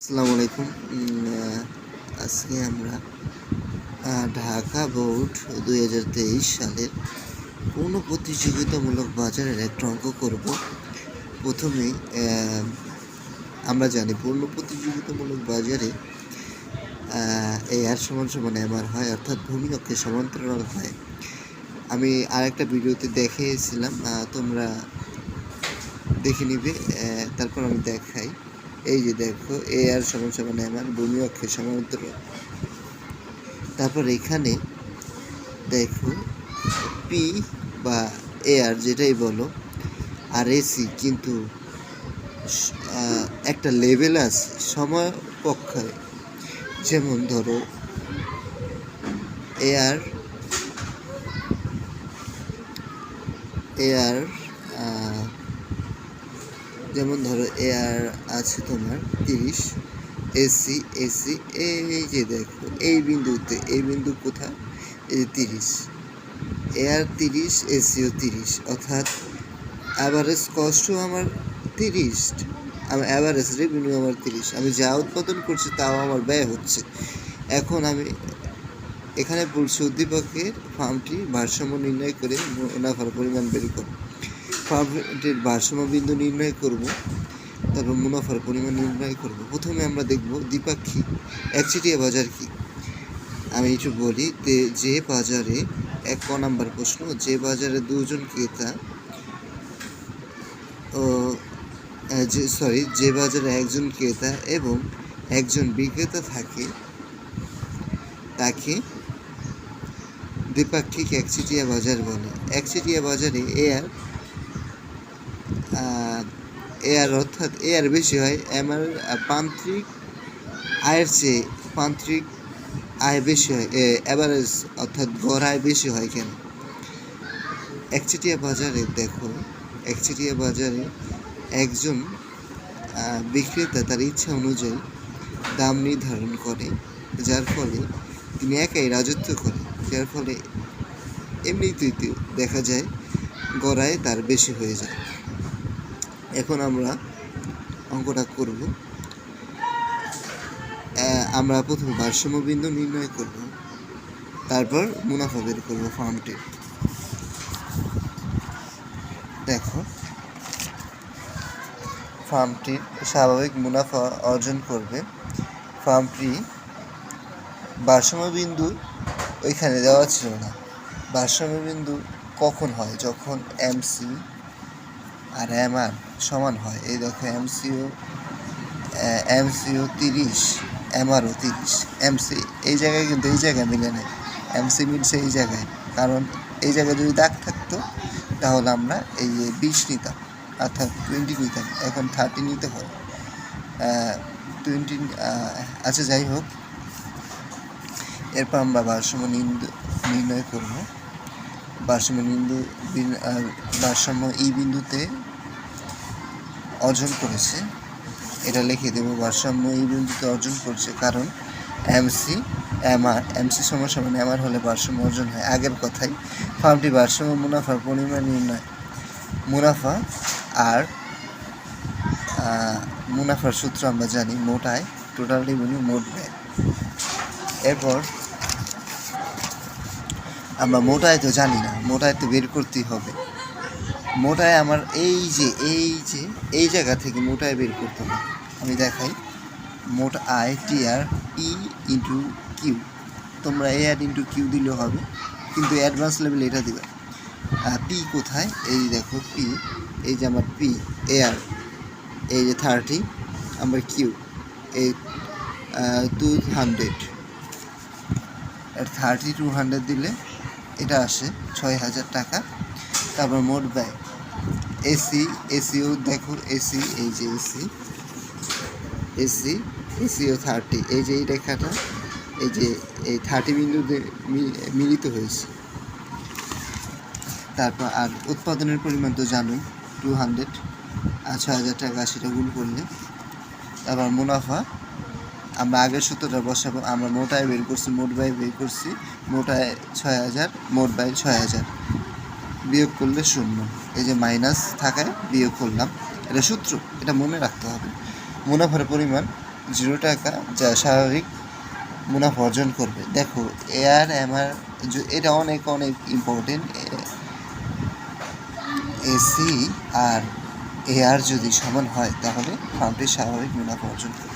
আসসালামু আলাইকুম। আজকে আমরা ঢাকা বোর্ড 2023 সালের পূর্ণ প্রতিযোগিতামূলক বাজারের একটা অঙ্ক করব। প্রথমেই আমরা জানি পূর্ণ প্রতিযোগিতামূলক বাজারে AR = MR হয়, অর্থাৎ ভূমি অক্ষের সমান্তরাল হয়। আমি আরেকটা ভিডিওতে দেখিয়েছিলাম, তোমরা দেখে নিবে। তারপর আমি দেখাই। এই যে দেখো, AR = MR, ভূমি অক্ষের সমান্তরাল। তারপর এখানে দেখো P বা AR যেটাই বলো আর AC কিন্তু একটা লেভেল আছে সমপক্ষে। যেমন ধরো AR যেমন ধরো AR আছে তোমার 30, AC এই যে দেখো এই বিন্দু কোথায়, এই যে 30, AR 30, ACও 30, অর্থাৎ অ্যাভারেজ কস্টও আমার 30, আমার অ্যাভারেজ রেভিনিউ আমার 30। আমি যা উৎপাদন করছি তাও আমার ব্যয় হচ্ছে। এখন আমি এখানে বলছি উদ্দীপকের ফার্মটি ভারসাম্য নির্ণয় করে মুনাফার পরিমাণ বের করব। ফার্মটির ভারসাম্য বিন্দু নির্ণয় করব, তারপর মুনাফার পরিমাণ নির্ণয় করব। প্রথমে আমরা দেখব দ্বিপাক্ষিক একচেটিয়া বাজার কি। আমি একটু বলি, যে বাজারে 1 নম্বর প্রশ্ন, যে বাজারে দুজন ক্রেতা যে বাজারে একজন ক্রেতা এবং একজন বিক্রেতা থাকে তাকে দ্বিপাক্ষিক একচেটিয়া বাজার বলে। একচেটিয়া বাজারে AR অর্থাৎ AR বেশি হয়, MR প্রান্তিক আয়ের চেয়ে প্রান্তিক আয় বেশি হয়, অ্যাভারেজ অর্থাৎ গড় আয় বেশি হয়। কেন? একচেটিয়া বাজারে দেখো, একচেটিয়া বাজারে একজন বিক্রেতা তার ইচ্ছা অনুযায়ী দাম নির্ধারণ করে, যার ফলে তিনি একাই রাজত্ব করে, যার ফলে এমনিতেই দেখা যায় গড় আয় তার বেশি হয়ে যায়। এখন আমরা অঙ্কটা করব। আমরা প্রথমে ভারসাম্য বিন্দু নির্ণয় করব, তারপর মুনাফা বের করব ফার্মটির। দেখো, ফার্মটি স্বাভাবিক মুনাফা অর্জন করবে। ফার্মটি ভারসাম্য বিন্দু ওইখানে দেওয়া ছিল না। ভারসাম্য বিন্দু কখন হয়? যখন MC আর MR সমান হয়। এই দেখো, MCও 30, MRও 30। MC এই জায়গায় কিন্তু এই জায়গায় মিলে নেয়, MC মিলছে এই জায়গায়, কারণ এই জায়গায় যদি দাগ থাকতো তাহলে আমরা এই 20 নিতাম, অর্থাৎ 20 নিতাম। এখন 30 নিতে হয়, 20। আচ্ছা, যাই হোক, এরপর আমরা ভারসাম্য নির্ণয় করব। ভারসাম্য এই বিন্দুতে অর্জন করেছে, এটা লিখে দেব। ভারসাম্য এই বিন্দুতে অর্জন করছে কারণ MC = MR হলে ভারসাম্য অর্জন হয়। আগের কথাই, ফার্মটি ভারসাম্য মুনাফার পরিমাণ নির্ণয়। মুনাফা আর মুনাফার সূত্র আমরা জানি, মোট আয়, টোটাল রেভিনিউ, মোট ব্যয়। এরপর আমরা মোট আয় তো জানি না, মোট আয় তো বের করতেই হবে। মোট আয় আমার এই জায়গা থেকে মোট আয় বের করতে হবে। আমি দেখাই, মোট আয় TR P ইন্টু কিউ। তোমরা AR ইন্টু কিউ দিলেও হবে, কিন্তু অ্যাডভান্স লেভেল এটা দিবে। P কোথায়? এই দেখো P, এই যে আমার P AR, এই যে 30, আমার কিউ এই 200, 200 দিলে এটা আসে 6000 টাকা। তারপর মোট ব্যয় এসিও দেখো, এসি, এই যে এসিও 30, এই যে এই রেখাটা, এই যে এই 30 বিন্দুতে মিলিত হয়েছে। তারপর আর উৎপাদনের পরিমাণ তো জানোই, 200 আর 6000 টাকা, সেটা গুণ করলে। তারপর মুনাফা, আমরা আগের সূত্রটা বসাবো। আমরা মোট আয় বের করছি, মোট ব্যয় বের করছি। মোট আয় 6000, মোট ব্যয় 6000, বিয়োগ করলে 0। এই যে মাইনাস থাকায় বিয়োগ করলাম, এটা সূত্র, এটা মনে রাখতে হবে। মুনাফার পরিমাণ টাকা যা স্বাভাবিক মুনাফা অর্জন করবে। দেখো এ আর এম আর এটা অনেক অনেক ইম্পর্টেন্ট। এসি আর এ আর যদি সমান হয় তাহলে ফার্মটি স্বাভাবিক মুনাফা অর্জন করবে।